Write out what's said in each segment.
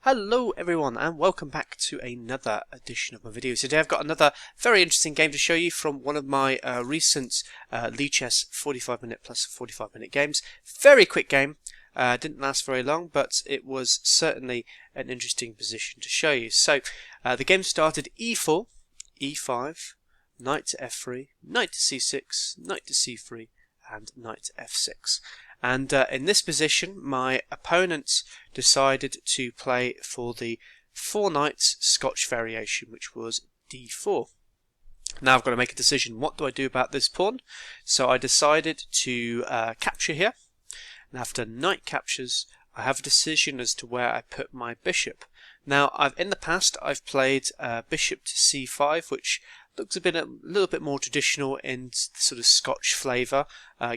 Hello everyone and welcome back to another edition of my video. Today I've got another very interesting game to show you from one of my recent Lichess 45-minute plus 45-minute games. Very quick game, didn't last very long, but it was certainly an interesting position to show you. So the game started e4, e5, knight to f3, knight to c6, knight to c3 and knight to f6. And in this position, my opponent decided to play for the 4 knights Scotch variation, which was d4. Now I've got to make a decision. What do I do about this pawn? So I decided to capture here. And after knight captures, I have a decision as to where I put my bishop. Now, in the past, I've played bishop to c5, which looks a little bit more traditional in sort of Scotch flavour,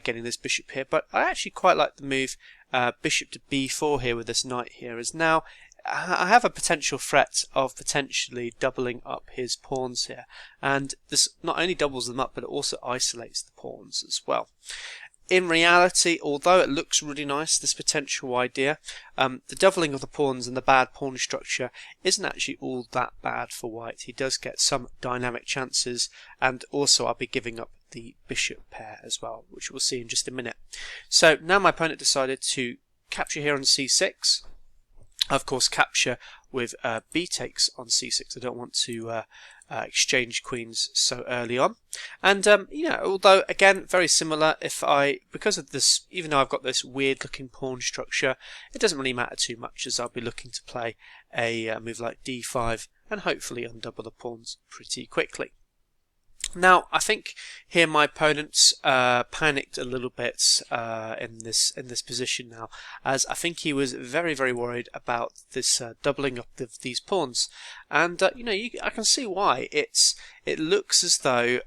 getting this bishop here. But I actually quite like the move bishop to b4 here with this knight here, as now I have a potential threat of potentially doubling up his pawns here. And this not only doubles them up, but it also isolates the pawns as well. In reality, although it looks really nice, this potential idea, the doubling of the pawns and the bad pawn structure isn't actually all that bad for white. He does get some dynamic chances, and also I'll be giving up the bishop pair as well, which we'll see in just a minute. So now my opponent decided to capture here on c6. Of course, capture with b takes on c6. I don't want to exchange queens so early on. And although again very similar, because of this, even though I've got this weird looking pawn structure, it doesn't really matter too much, as I'll be looking to play a move like d5 and hopefully undouble the pawns pretty quickly. Now, I think here my opponent's panicked a little bit in this position now, as I think he was very, very worried about this doubling up of these pawns, and I can see why. It looks as though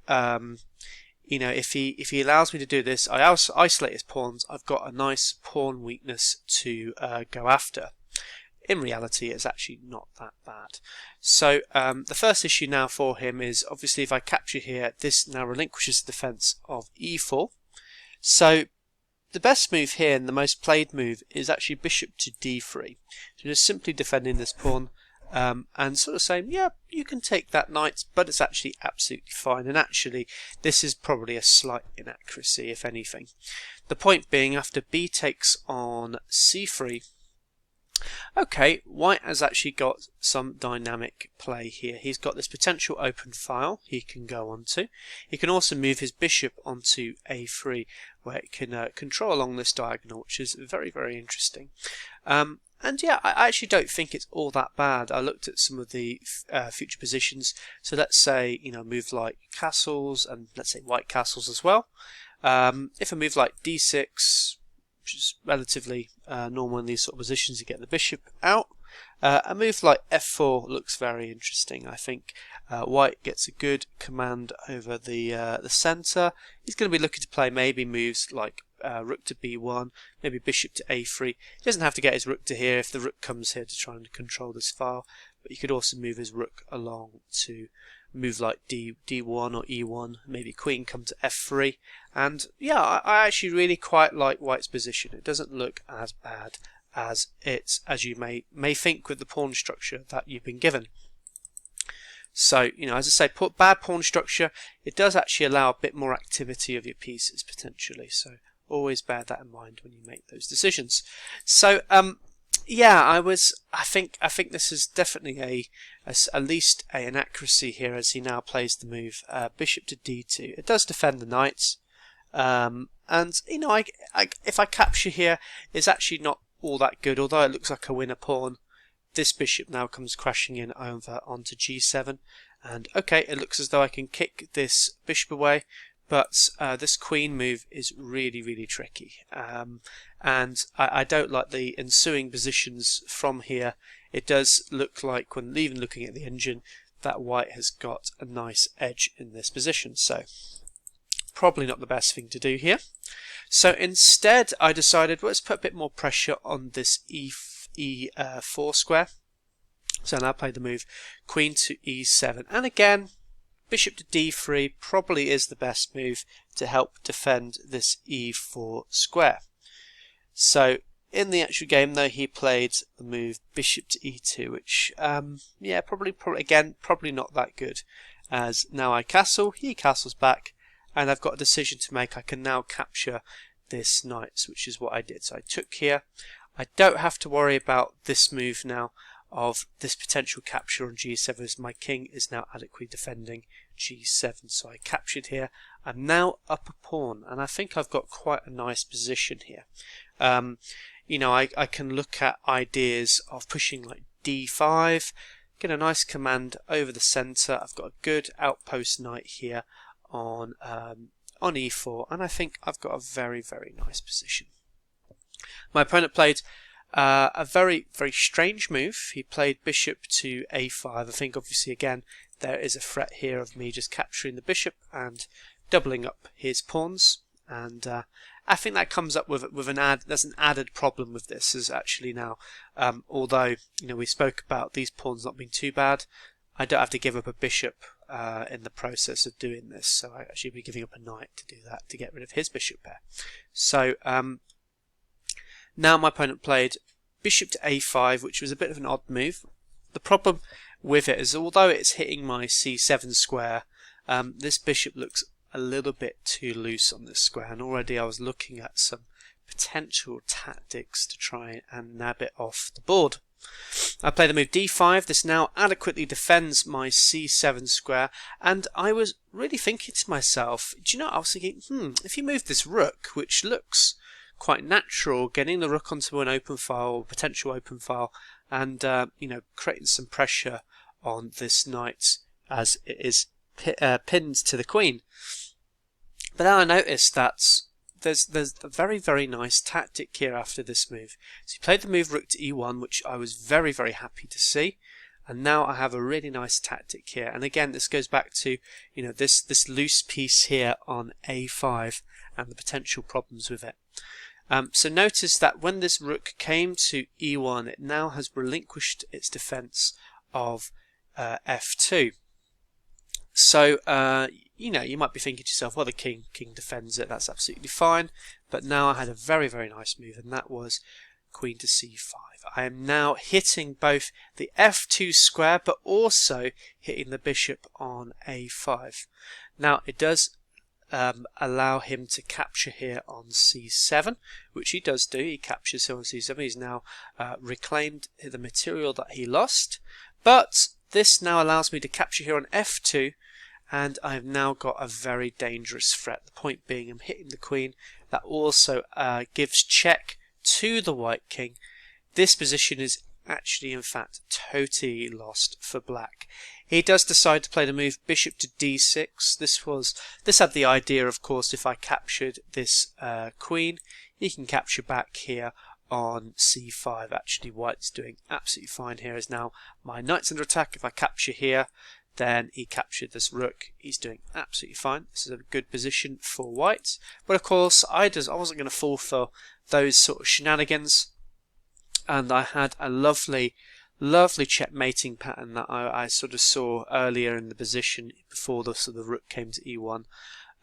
if he allows me to do this, I isolate his pawns. I've got a nice pawn weakness to go after. In reality, it's actually not that bad. So the first issue now for him is, obviously, if I capture here, this now relinquishes the defense of e4. So the best move here, and the most played move, is actually bishop to d3. So just simply defending this pawn and sort of saying, yeah, you can take that knight, but it's actually absolutely fine. And actually, this is probably a slight inaccuracy, if anything. The point being, after b takes on c3, okay, white has actually got some dynamic play here. He's got this potential open file he can go onto. He can also move his bishop onto a3, where it can control along this diagonal, which is very, very interesting. And yeah, I actually don't think it's all that bad. I looked at some of the future positions. So let's say, move like castles, and let's say white castles as well. If a move like d6, which is relatively normal in these sort of positions to get the bishop out. A move like f4 looks very interesting. I think white gets a good command over the centre. He's going to be looking to play maybe moves like rook to b1, maybe bishop to a3. He doesn't have to get his rook to here if the rook comes here to try and control this file, but you could also move his rook along to move like d1 or e1, maybe queen come to f3, and yeah, I actually really quite like white's position. It doesn't look as bad as you may think with the pawn structure that you've been given. So, as I say, bad pawn structure, it does actually allow a bit more activity of your pieces potentially, so always bear that in mind when you make those decisions. So yeah, I think this is definitely at least an inaccuracy here, as he now plays the move bishop to d2. It does defend the knights, and if I capture here, it's actually not all that good. Although it looks like a winner pawn, this bishop now comes crashing in over onto g7, and okay, it looks as though I can kick this bishop away. But this queen move is really, really tricky, and I don't like the ensuing positions from here. It does look like, when even looking at the engine, that white has got a nice edge in this position, so probably not the best thing to do here. So instead I decided, let's put a bit more pressure on this e4 square. So now I play the move queen to e7, and again, bishop to d3 probably is the best move to help defend this e4 square. So In the actual game, though, he played the move bishop to e2, which, yeah, probably not that good. As now I castle, he castles back, and I've got a decision to make. I can now capture this knight, which is what I did. So I took here. I don't have to worry about this move now of this potential capture on g7, as my king is now adequately defending g7. So I captured here. I'm now up a pawn, and I think I've got quite a nice position here. You know, I can look at ideas of pushing like d5, get a nice command over the center. I've got a good outpost knight here on e4, and I think I've got a very, very nice position. My opponent played a very, very strange move. He played bishop to a5. I think obviously again there is a threat here of me just capturing the bishop and doubling up his pawns, and I think that comes up with there's an added problem with this, is actually now, although you know we spoke about these pawns not being too bad, I don't have to give up a bishop in the process of doing this, so I actually be giving up a knight to do that, to get rid of his bishop pair. So now my opponent played bishop to a5, which was a bit of an odd move. The problem with it is, although it's hitting my c7 square, this bishop looks a little bit too loose on this square, and already I was looking at some potential tactics to try and nab it off the board. I play the move d5. This now adequately defends my c7 square, and I was really thinking to myself, do you know, I was thinking, if you move this rook, which looks quite natural, getting the rook onto an open file, potential open file, and you know, creating some pressure on this knight as it is pinned to the queen. But now I noticed that there's a very, very nice tactic here after this move. So he played the move rook to e1, which I was very, very happy to see. And now I have a really nice tactic here. And again, this goes back to, you know, this loose piece here on a5 and the potential problems with it. So notice that when this rook came to e1, it now has relinquished its defense of f2. So, you know, you might be thinking to yourself, well, the king defends it, that's absolutely fine. But now I had a very, very nice move, and that was queen to c5. I am now hitting both the f2 square, but also hitting the bishop on a5. Now, it does allow him to capture here on c7, which he does do. He captures here on c7. He's now reclaimed the material that he lost. But this now allows me to capture here on f2, and I've now got a very dangerous threat. The point being, I'm hitting the queen. That also gives check to the white king. This position is actually, in fact, totally lost for black. He does decide to play the move bishop to d6. This had the idea, of course, if I captured this queen, he can capture back here on c5. Actually, white's doing absolutely fine here, as now my knight's under attack. If I capture here, then he captured this rook. He's doing absolutely fine. This is a good position for white. But of course, I wasn't going to fall for those sort of shenanigans. And I had a lovely checkmating pattern that I sort of saw earlier in the position before the rook came to e1.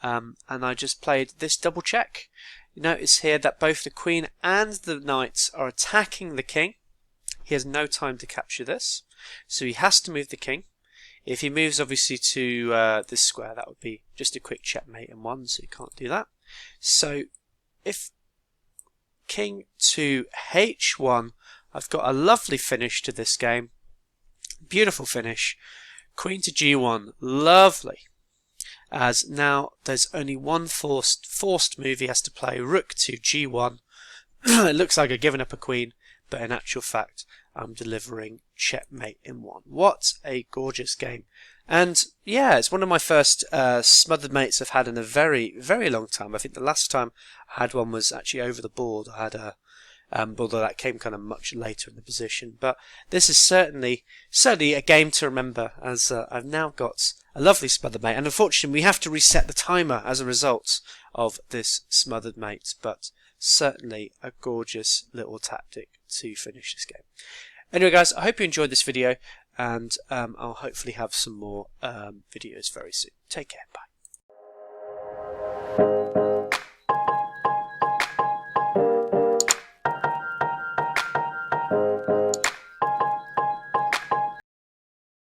And I just played this double check. You notice here that both the queen and the knights are attacking the king. He has no time to capture this, so he has to move the king. If he moves obviously to this square, that would be just a quick checkmate in one, so he can't do that. So if king to h1, I've got a lovely finish to this game. Beautiful finish. Queen to g1, lovely. As now there's only one forced move he has to play, rook to g1. It looks like I've given up a queen, but in actual fact I'm delivering checkmate in one. What a gorgeous game. And yeah, it's one of my first smothered mates I've had in a very, very long time. I think the last time I had one was actually over the board. I had a although that came kind of much later in the position. But this is certainly a game to remember, as I've now got a lovely smothered mate. And unfortunately, we have to reset the timer as a result of this smothered mate. But certainly a gorgeous little tactic to finish this game. Anyway, guys, I hope you enjoyed this video, and I'll hopefully have some more videos very soon. Take care. Bye.